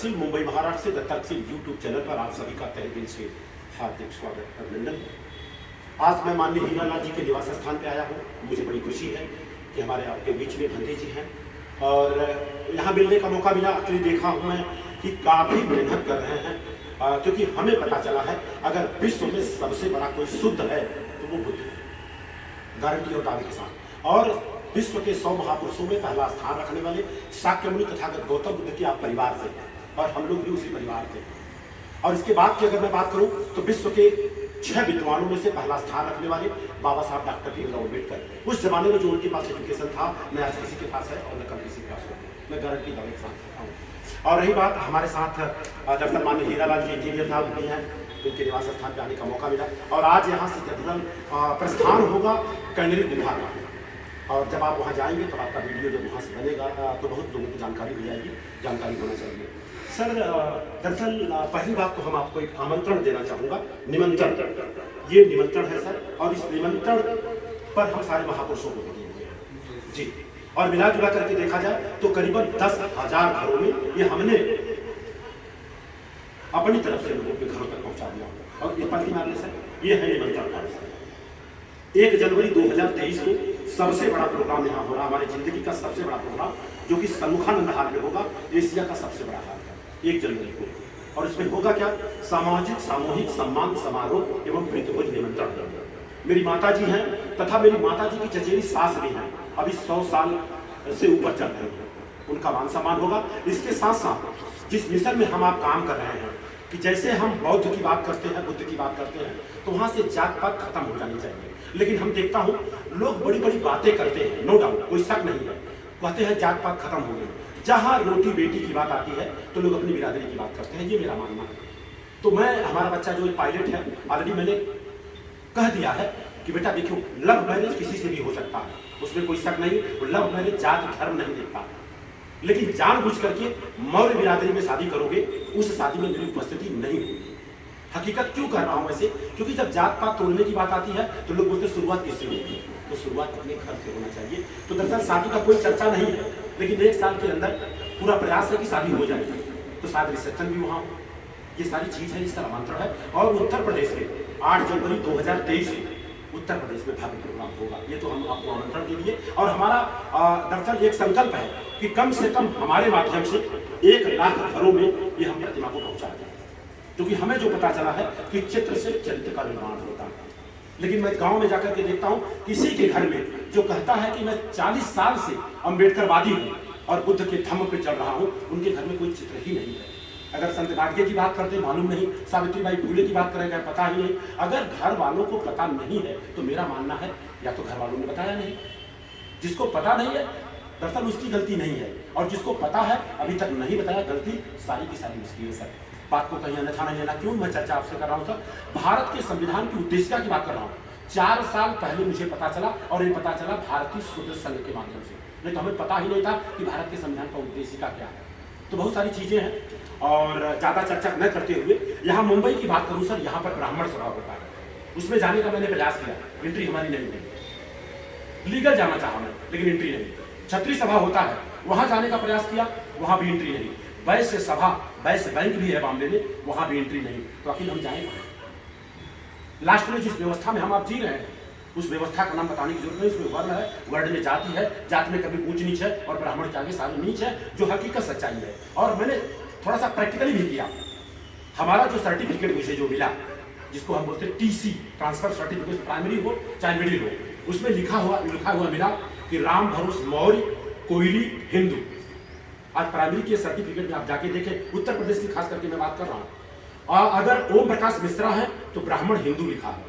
दत्तकशील मुंबई महाराष्ट्र से दत्तकशील YouTube channel पर आप सभी का तहे दिल से हार्दिक स्वागत अभिनंदन है। आज मैं माननीय हीरालाल जी के निवास स्थान पे आया हूँ। मुझे बड़ी खुशी है कि हमारे आपके बीच में बंदे जी हैं और यहाँ मिलने का मौका मिला। एक्चुअली देखा हूँ मैं कि काफ़ी मेहनत कर रहे हैं क्योंकि हमें पता चला है अगर विश्व में सबसे बड़ा कोई शुद्ध है तो वो बुद्ध है, गारंटी और दावे के साथ। और विश्व के 100 महापुरुषों में पहला स्थान रखने वाले शाक्यमुनि तथागत गौतम बुद्ध के आप परिवार से और हम लोग भी उसी परिवार से। और इसके बाद की अगर मैं बात करूं तो विश्व के 6 विद्वानों में से पहला स्थान रखने वाले बाबा साहब डॉक्टर भीमराव अम्बेडकर। उस जमाने में जो उनके पास एजुकेशन था न आज किसी के पास है और न कल किसी के पास हो, मैं गारंटी दावे के साथ कहता हूँ। और रही बात हमारे साथ दरअसल माननीय हीरालाल जी इंजीनियर साहब भी हैं, उनके निवास स्थान पर आने का मौका मिला और आज यहाँ से जदरन प्रस्थान होगा कैंगरी गुफा का। और जब आप वहाँ जाएंगे तो आपका वीडियो जब वहाँ से बनेगा तो बहुत लोगों को जानकारी हो जाएगी, जानकारी होना चाहिए। सर दरअसल पहली बात तो हम आपको एक आमंत्रण देना चाहूँगा, निमंत्रण। ये निमंत्रण है सर और इस निमंत्रण पर हम सारे महापुरुषों को दिए हुए हैं जी। और मिला जुला करके देखा जाए तो करीबन 10,000 घरों में ये हमने अपनी तरफ से लोगों के घरों तक पहुँचा दिया। और इस पर मानने सर ये है निमंत्रण। 1 जनवरी 2023 को सबसे बड़ा प्रोग्राम यहाँ हो रहा, हमारी जिंदगी का सबसे बड़ा प्रोग्राम जो कि सम्मुखानंद हाल में होगा, एशिया का सबसे बड़ा हाल है 1 जनवरी को। और इसमें होगा क्या, सामाजिक सामूहिक सम्मान समारोह एवं प्रीतिभोज निमंत्रण। मेरी माता जी हैं तथा मेरी माता जी की चचेरी सास भी हैं, अभी 100 साल से ऊपर चल रहे हैं, उनका मान सम्मान होगा। इसके साथ साथ जिस मिशन में हम आप काम कर रहे हैं कि जैसे हम बौद्ध की बात करते हैं, बुद्ध की बात करते हैं, तो वहाँ से जात पात खत्म हो जानी चाहिए। लेकिन हम देखता हूँ लोग बड़ी बड़ी बातें करते हैं, नो डाउट, कोई शक नहीं है, कहते हैं जात पात खत्म हो गई। जहाँ रोटी बेटी की बात आती है तो लोग अपनी बिरादरी की बात करते हैं, ये मेरा मानना है। तो मैं हमारा बच्चा जो पायलट है ऑलरेडी मैंने कह दिया है कि बेटा देखो लव मैरिज किसी से भी हो सकता है, उसमें कोई शक नहीं। लव मैरिज जात धर्म नहीं देखता, लेकिन जानबूझ करके मौर्य बिरादरी में शादी करोगे, उस शादी में मेरी उपस्थिति नहीं होगी। हकीकत क्यों कर रहा हूं वैसे, क्योंकि जब जात पात तोड़ने की बात आती है तो लोग बोलते शुरुआत किससे होगी, तो शुरुआत अपने घर से होना चाहिए। तो दरअसल शादी का कोई चर्चा नहीं है, लेकिन 1 साल के अंदर पूरा प्रयास है कि शादी हो जाएगी, तो शायद रिसेप्शन भी वहाँ हो। ये सारी चीज़ है, इसका आमंत्रण है। और उत्तर प्रदेश में 8 जनवरी 2023 से उत्तर प्रदेश में भव्य प्रोग्राम होगा, ये तो हम आपको आमंत्रण दे दिए। और हमारा दरअसल एक संकल्प है कि कम से कम हमारे माध्यम से 1 लाख घरों में ये हम प्रतिमा को पहुँचा दें, क्योंकि हमें जो पता चला है कि चित्र से चरित्र का निर्माण होता है। लेकिन मैं गांव में जाकर के देखता हूं किसी के घर में जो कहता है कि मैं 40 साल से अम्बेडकरवादी हूं और बुद्ध के धम्म पे चल रहा हूं, उनके घर में कोई चित्र ही नहीं है। अगर संत गाडगे की बात करते मालूम नहीं, सावित्रीबाई फुले की बात करें पता ही नहीं। अगर घर वालों को पता नहीं है तो मेरा मानना है या तो घर वालों ने बताया नहीं, जिसको पता नहीं है दरअसल उसकी गलती नहीं है, और जिसको पता है अभी तक नहीं बताया, गलती सारी की सारी उसकी है। सर बात को कहीं अन्यथा नहीं लेना, क्यों मैं चर्चा आपसे कर रहा हूँ सर, भारत के संविधान की उद्देशिका की बात कर रहा हूँ। 4 साल पहले मुझे पता चला, और ये पता चला भारतीय स्वतंत्र संघ के माध्यम से, नहीं तो हमें पता ही नहीं था कि भारत के संविधान का उद्देशिका क्या है। तो बहुत सारी चीजें हैं और ज्यादा चर्चा न करते हुए यहाँ मुंबई की बात करूँ सर, यहाँ पर ब्राह्मण सभा होता है, उसमें जाने का मैंने प्रयास किया, एंट्री हमारी नहीं हुई। लीगल जाना चाहा मैं, लेकिन एंट्री नहीं। छत्री सभा होता है, वहां जाने का प्रयास किया, वहां भी एंट्री नहीं। वैश्य सभा, वैश्य बैंक भी है बॉम्बे में, वहां भी एंट्री नहीं। तो आखिर हम जाएं कहां? लास्ट में जिस व्यवस्था में हम आप जी रहे हैं उस व्यवस्था का नाम बताने की जरूरत नहीं। उसमें वर्ण है, वर्ण में जाति है, जाति में कभी ऊंच नीच है और ब्राह्मण के आगे सारी नीच है, जो हकीकत सच्चाई है। और मैंने थोड़ा सा प्रैक्टिकली भी किया। हमारा जो सर्टिफिकेट मुझे जो मिला, जिसको हम बोलते हैं TC, ट्रांसफर सर्टिफिकेट, प्राइमरी हो चाहे मिडिल हो, उसमें लिखा हुआ मिला कि राम भरोस मौर्य कोयली हिंदू। आज प्राइमरी के सर्टिफिकेट में आप जाके देखें, उत्तर प्रदेश की खास करके मैं बात कर रहा हूँ, अगर ओम प्रकाश मिश्रा है तो ब्राह्मण हिंदू लिखा है,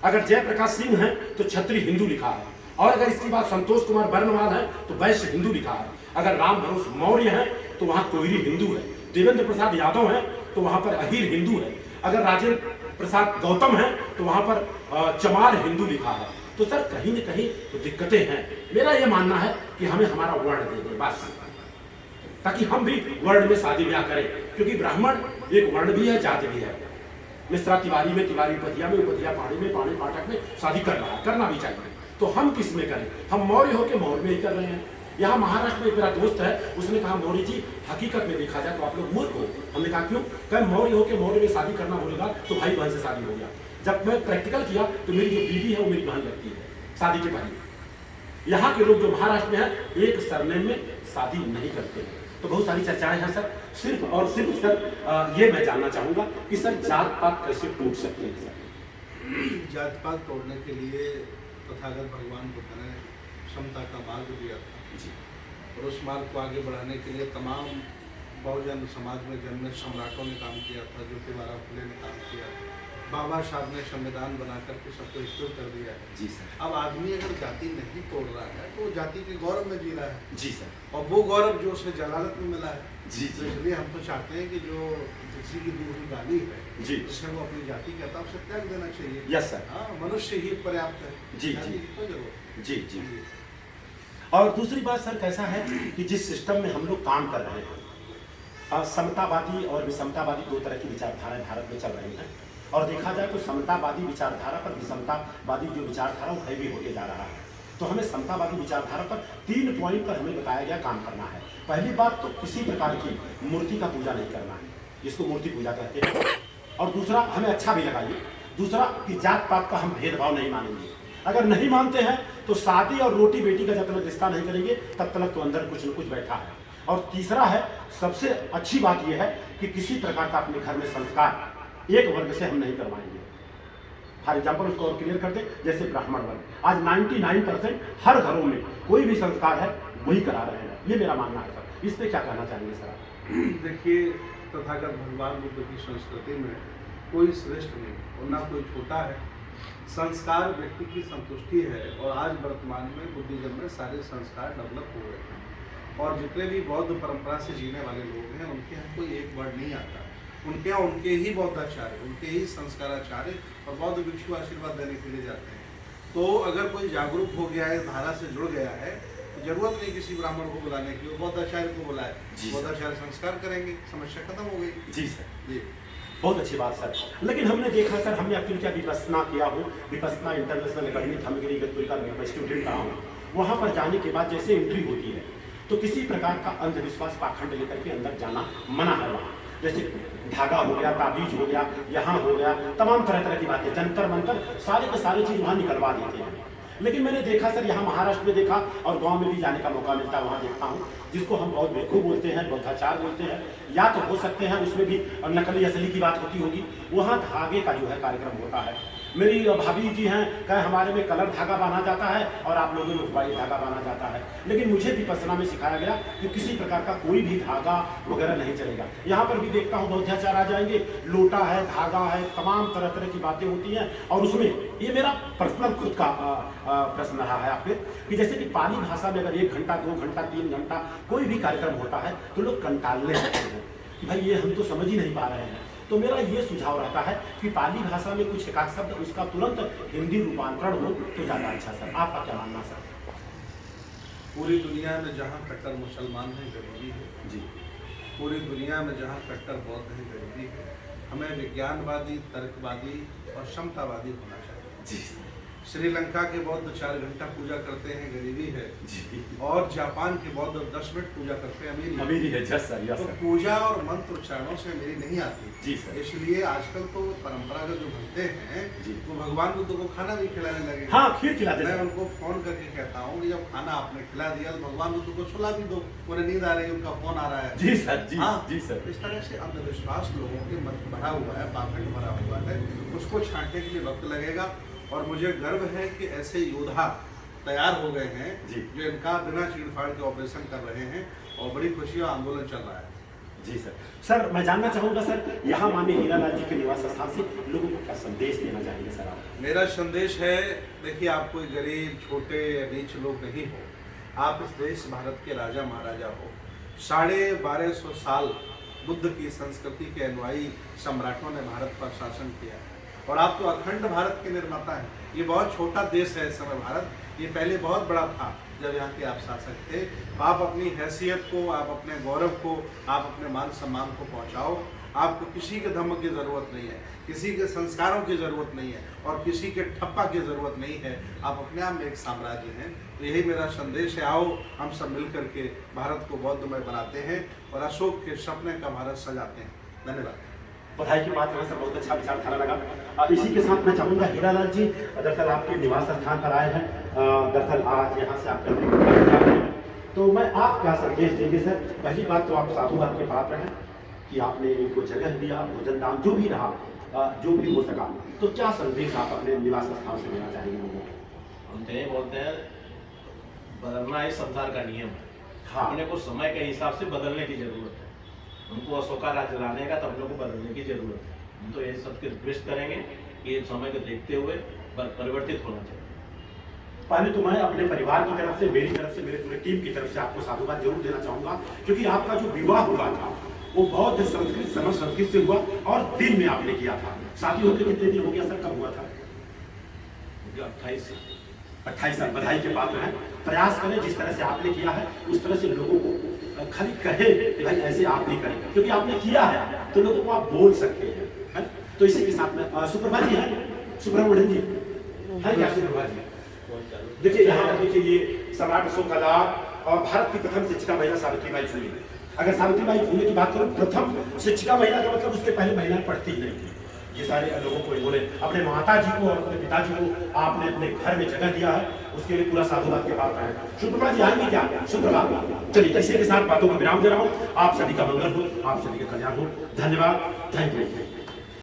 अगर जयप्रकाश सिंह है तो क्षत्रिय हिंदू लिखा है, और अगर इसकी बात संतोष कुमार बर्नवाल है तो वैश्य हिंदू लिखा है, अगर राम भरोस मौर्य है तो वहाँ कोयली हिंदू है, देवेंद्र प्रसाद यादव है तो वहाँ पर अहीर हिंदू है, अगर राजेंद्र प्रसाद गौतम है तो वहाँ पर चमार हिंदू लिखा है। तो सर कहीं न कहीं तो दिक्कतें हैं। मेरा ये मानना है कि हमें हमारा वर्ण दे दें बस, ताकि हम भी वर्ण में शादी ब्याह करें, क्योंकि ब्राह्मण एक वर्ण भी है, जाति भी है। मिश्रा तिवारी में, तिवारी उपधिया में, उपधिया पाणी में, पाणी पाठक में शादी कर रहा है, करना भी चाहिए। तो हम किस में करें? हम मौर्य होकर मौर्य में ही कर रहे हैं। यहाँ महाराष्ट्र में एक मेरा दोस्त है, उसने कहा मौर्य जी हकीकत में देखा जाए तो आप लोग मूर्ख हो, हमने कहा क्यों? कह मौर्य हो के मौर्य में शादी करना बोलेगा तो भाई बहन से शादी हो गया। जब मैं प्रैक्टिकल किया तो मेरी जो बीवी है वो मेरी बहन लगती है शादी के पहले। यहाँ के लोग जो महाराष्ट्र में है एक सरनेम में शादी नहीं करते हैं। तो बहुत सारी चर्चाएं हैं सर। सिर्फ और सिर्फ सर ये मैं जानना चाहूँगा कि सर जात पात कैसे टूट सकते हैं सर? जात पात तोड़ने के लिए तथागत भगवान बुद्ध ने क्षमता का मार्ग दिया था जी। और उस मार्ग को आगे बढ़ाने के लिए तमाम बहुजन समाज में जन्मे सम्राटों ने काम किया था, ज्योतिबा फुले ने काम किया, बाबा साहब ने संविधान बना करके सबको स्थिर कर दिया है। जी सर। अब आदमी अगर जाति नहीं तोड़ रहा है तो वो जाति के गौरव में जी रहा है। जी सर। और वो गौरव जो उसे जलालत में मिला है। जी तो जी इसलिए हम तो चाहते हैं कि जो किसी की दी हुई गाली है जी जिससे वो अपनी जाति कहता है उसे त्याग देना चाहिए। Yes sir. हाँ, मनुष्य ही पर्याप्त है। जी जाति जी की कोई जरूरत नहीं। जी जी। और दूसरी बात सर कैसा है कि जिस सिस्टम में हम लोग काम कर रहे हैं, समतावादी और विषमतावादी दो तरह की विचारधाराएं भारत में चल रही हैं। और देखा जाए तो समतावादी विचारधारा पर विषमतावादी जो विचारधारा वो हैवी होते जा रहा है। तो हमें समतावादी विचारधारा पर 3 पॉइंट पर हमें बताया गया काम करना है। पहली बात तो किसी प्रकार की मूर्ति का पूजा नहीं करना है, जिसको मूर्ति पूजा कहते हैं। और दूसरा हमें अच्छा भी लगाइए, दूसरा कि जात पात का हम भेदभाव नहीं मानेंगे। अगर नहीं मानते हैं तो शादी और रोटी बेटी का जब तक रिश्ता नहीं करेंगे तब तक तो अंदर कुछ न कुछ बैठा है। और तीसरा है, सबसे अच्छी बात यह है कि किसी प्रकार का अपने घर में संस्कार एक वर्ग से हम नहीं करवाएंगे। फॉर एग्जाम्पल उसको और क्लियर कर दे, जैसे ब्राह्मण वर्ग आज 99% हर घरों में कोई भी संस्कार है वही करा रहे हैं। ये मेरा मानना है सर। इस पर क्या कहना चाहेंगे सर आप? देखिए, तथागत भगवान बुद्ध की संस्कृति में कोई श्रेष्ठ नहीं और ना कोई छोटा है। संस्कार व्यक्ति की संतुष्टि है और आज वर्तमान में बुद्धिज्म में सारे संस्कार डेवलप हो गए हैं। और जितने भी बौद्ध परंपरा से जीने वाले लोग हैं उनके यहाँ कोई एक वर्ड नहीं आता। उनके यहाँ उनके ही बौद्धाचार्य, उनके ही संस्काराचार्य और बौद्ध भिक्षु आशीर्वाद देने के लिए जाते हैं। तो अगर कोई जागरूक हो गया है, धारा से जुड़ गया है, तो जरूरत नहीं किसी ब्राह्मण को बुलाने की, वो बौद्धाचार्य को बुलाए, बौद्धाचार्य संस्कार करेंगे, समस्या खत्म हो गई। जी सर। जी, बहुत अच्छी बात सर। लेकिन हमने देखा सर, हमने एक्चुअली क्या विपस्सना किया हूँ, विपस्सना इंटरनेशनल एकेडमी थमगिरी गतपुर का मैं स्टूडेंट रहा हूँ। वहाँ पर जाने के बाद जैसे एंट्री होती है तो किसी प्रकार का अंधविश्वास पाखंड लेकर के अंदर जाना मना है। वहाँ जैसे धागा हो गया, ताबीज हो गया, यहाँ हो गया, तमाम तरह तरह की बातें, जंतर मंतर सारे के सारे चीज़ वहाँ निकलवा देते हैं। लेकिन मैंने देखा सर, यहाँ महाराष्ट्र में देखा और गांव में भी जाने का मौका मिलता है, वहाँ देखता हूँ जिसको हम बहुत बेवकूफ़ बोलते हैं, बौद्धाचार बोलते हैं, या तो हो सकते हैं उसमें भी नकली असली की बात होती होगी। वहाँ धागे का जो है कार्यक्रम होता है। मेरी भाभी जी हैं, कहे हमारे में कलर धागा बांधा जाता है और आप लोगों में व्हाइट धागा बांधा जाता है। लेकिन मुझे विपस्सना में सिखाया गया कि किसी प्रकार का कोई भी धागा वगैरह नहीं चलेगा। यहाँ पर भी देखता हूँ बौद्धाचार आ जाएंगे, लोटा है, धागा है, तमाम तरह तरह की बातें होती हैं। और उसमें ये मेरा पर्सनल खुद का प्रश्न रहा है आपके कि जैसे कि पाली भाषा में अगर 1 घंटा 2 घंटा 3 घंटा कोई भी कार्यक्रम होता है तो लोग कंटालने लगते हैं कि भाई ये हम तो समझ ही नहीं पा रहे हैं। तो मेरा ये सुझाव रहता है कि पाली भाषा में कुछ एकाध शब्द उसका तुरंत हिंदी रूपांतरण हो तो ज़्यादा अच्छा सर। आपका क्या मानना सर? पूरी दुनिया में जहाँ कट्टर मुसलमान हैं गरीबी है जी। पूरी दुनिया में जहाँ कट्टर बौद्ध हैं गरीबी है। हमें विज्ञानवादी, तर्कवादी और समतावादी होना चाहिए। जी। श्रीलंका के बौद्ध 4 घंटा पूजा करते हैं, गरीबी है। जी। और जापान के बौद्ध 10 मिनट पूजा करते हैं, अमीरी है। जस सर, यस तो सर। पूजा और मंत्र उच्चारणों से मेरी नहीं आती। जी सर। इसलिए आजकल तो परंपरागत जो बनते हैं जी। वो भगवान बुद्ध को खाना भी खिलाने लगे। हाँ, खीर खिलाते मैं हैं। उनको फोन करके कहता हूँ कि जब खाना आपने खिला दिया तो भगवान बुद्ध को सुला भी दो, उन्हें नींद आ रही है, उनका फोन आ रहा है। जी सर। जी। हाँ, जी सर। इस तरह से अंधविश्वास लोगों के मन में भरा हुआ है, पाखंड भरा हुआ है, उसको छांटने के लिए वक्त लगेगा। और मुझे गर्व है कि ऐसे योद्धा तैयार हो गए हैं जी। जो इनका बिना चीड़-फाड़ के ऑपरेशन कर रहे हैं और बड़ी खुशी और आंदोलन चल रहा है। जी सर। सर मैं जानना चाहूँगा सर, यहाँ माननीय हीरालाल जी के निवास स्थान से लोगों को क्या संदेश देना चाहेंगे सर आप? मेरा संदेश है, देखिए आप कोई गरीब, छोटे या नीच लोग नहीं हो। आप इस देश भारत के राजा महाराजा हो। 1250 साल बुद्ध की संस्कृति के अनुयायी सम्राटों ने भारत पर शासन किया और आप तो अखंड भारत के निर्माता हैं। ये बहुत छोटा देश है इस समय भारत, ये पहले बहुत बड़ा था जब यहाँ के आप शासक थे। आप अपनी हैसियत को, आप अपने गौरव को, आप अपने मान सम्मान को पहुँचाओ। आपको किसी के धम्म की ज़रूरत नहीं है, किसी के संस्कारों की ज़रूरत नहीं है और किसी के ठप्पा की ज़रूरत नहीं है। आप अपने आप में एक साम्राज्य हैं। तो यही मेरा संदेश है, आओ हम सब मिल करके भारत को बौद्धमय बनाते हैं और अशोक के सपने का भारत सजाते हैं। धन्यवाद। बधाई की बात है सर, बहुत अच्छा विचारधारा लगा। इसी के साथ मैं चाहूँगा हीरालाल जी, दरअसल आपके निवास स्थान पर आए हैं, दरअसल आज यहाँ से आप करने जा रहे हैं, तो मैं आप क्या संदेश देंगे सर? पहली बात तो आप साधुवाद के पात्र हैं कि आपने इनको जगह दिया, भोजन दान जो भी रहा, जो भी हो सका, तो क्या संदेश आप अपने निवास स्थान से देना चाहेंगे लोगों को? हम तो ये बोलते हैं, बदलना ही संसार का नियम है। हाँ। अपने को समय के हिसाब से बदलने की जरूरत है। उनको अशोका राज्य लाने का, तो अपने को बदलने की जरूरत है। हम तो ये सबके रिक्वेस्ट करेंगे कि ये समय को देखते हुए परिवर्तित होना चाहिए। पहले तो मैं अपने परिवार की तरफ से, मेरी तरफ से, मेरे पूरे टीम की तरफ से आपको साधुवाद जरूर देना चाहूँगा, क्योंकि आपका जो विवाह हुआ था वो बहुत संस्कृत, समझ संस्कृत से हुआ और दिन में आपने किया था। शादी होकर कितने दिन हो गया सर, कब हुआ था? 28 साल। बधाई के पात्र हैं। प्रयास करें जिस तरह से आपने किया है उस तरह से लोगों को खाली कहे कि भाई ऐसे आप नहीं करें, क्योंकि आपने किया है तो लोगों को आप बोल सकते हैं, है? तो इसी के साथ में सुप्रभा जी है, सुब्रमण्यम जी है क्या? सुप्रभा जी देखिए, यहाँ पर देखिए, ये सम्राट अशोक का लाभ और भारत की प्रथम शिक्षिका महिला सावित्रीबाई फुले। अगर सावित्रीबाई फुले की बात करूँ, प्रथम शिक्षिका महिला का मतलब उसके पहले महिलाएं पढ़ती ही नहीं थी। ये सारे लोगों को इन्होंने, अपने माता जी को और अपने पिताजी को आपने अपने घर में जगह दिया है, उसके लिए पूरा साधुवाद के पात्र है। सुप्रभा जी आएंगे क्या? सुप्रभा, चलिए इसी के साथ बातों को विराम दे रहा हूँ। आप सभी का मंगल हो, आप सभी का कल्याण हो। धन्यवाद, थैंक यू।